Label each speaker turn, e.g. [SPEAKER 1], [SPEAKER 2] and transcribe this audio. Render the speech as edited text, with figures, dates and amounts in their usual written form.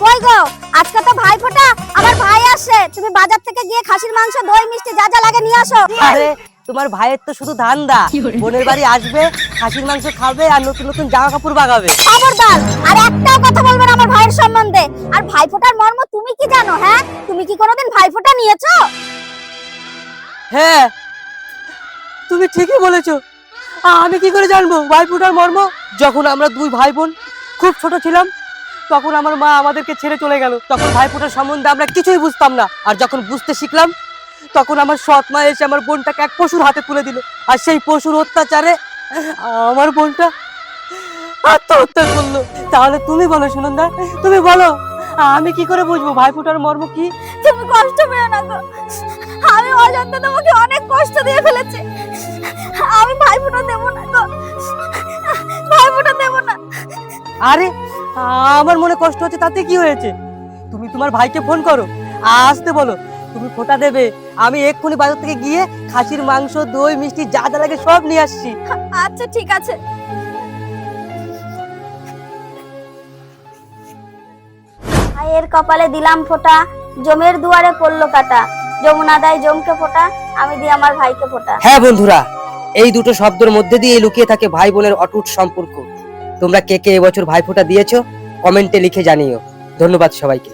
[SPEAKER 1] কই গো, আজকে তো ভাইফোঁটা, আমার ভাই আসছে, তুমি বাজার থেকে গিয়ে খাসির মাংস, দই, মিষ্টি যা যা লাগে নিয়ে আসো।
[SPEAKER 2] আরে তোমার ভাইয়ের তো শুধু ধান্দা, বোনের বাড়ি আসবে, খাসির মাংস খাবে আর নতুন নতুন জামা কাপড় বাগাবে।
[SPEAKER 1] খবরদার, আর একটাও কথা বলবে না আমার ভাইয়ের সম্বন্ধে। আর ভাইফোঁটার মর্ম তুমি কি জানো? হ্যাঁ, তুমি কি কোনোদিন ভাইফোঁটা নিয়েছো?
[SPEAKER 2] হ্যাঁ, তুমি ঠিকই বলেছো। আমি কি করে জানবো ভাইফোঁটার মর্ম? যখন আমরা দুই ভাই বোন খুব ছোট ছিলাম, তখন আমার মা আমাদেরকে ছেড়ে চলে গেল। তখন ভাইফোঁটার সম্বন্ধে আমরা কিছুই বুঝতাম না। আর যখন বুঝতে শিখলাম, তখন আমার সৎ মা এসে আমার বোনটাকে এক পশুর হাতে তুলে দিল। আর সেই পশুর অত্যাচারে আমার বোনটা আত্মহত্যা করলো। তাহলে তুমি বলো সুনন্দা, তুমি বলো, আমি কি করে বুঝবো ভাইফোঁটার মর্ম কি?
[SPEAKER 1] তুমি কষ্ট পেও না গো, আমি অজান্তে তোমাকে অনেক কষ্ট দিয়ে ফেলেছি। আমি ভাইফোঁটা দেবো না গো, ভাইফোঁটা দেবো না।
[SPEAKER 2] আরে আমার মনে কষ্ট হচ্ছে, তাতে কি হয়েছে? তুমি তোমার ভাইকে ফোন করো, আসতে বলো, তুমি ফোঁটা দেবে। আমি এক্ষুনি বাজার থেকে গিয়ে খাসির মাংস, দই, মিষ্টি যা যা লাগে সব নিয়ে আসছি।
[SPEAKER 1] আচ্ছা ঠিক আছে। ভাইয়ের কপালে দিলাম ফোঁটা, জমের দুয়ারে পড়লো কাটা। যমুনা দেয় জমকে ফোঁটা, আমি দিই আমার ভাইকে ফোঁটা।
[SPEAKER 2] হ্যাঁ বন্ধুরা, এই দুটো শব্দের মধ্যে দিয়ে লুকিয়ে থাকে ভাই বোনের অটুট সম্পর্ক। তোমরা কে কে এবছর ভাইফোঁটা দিয়েছো কমেন্টে লিখে জানিও। ধন্যবাদ সবাইকে।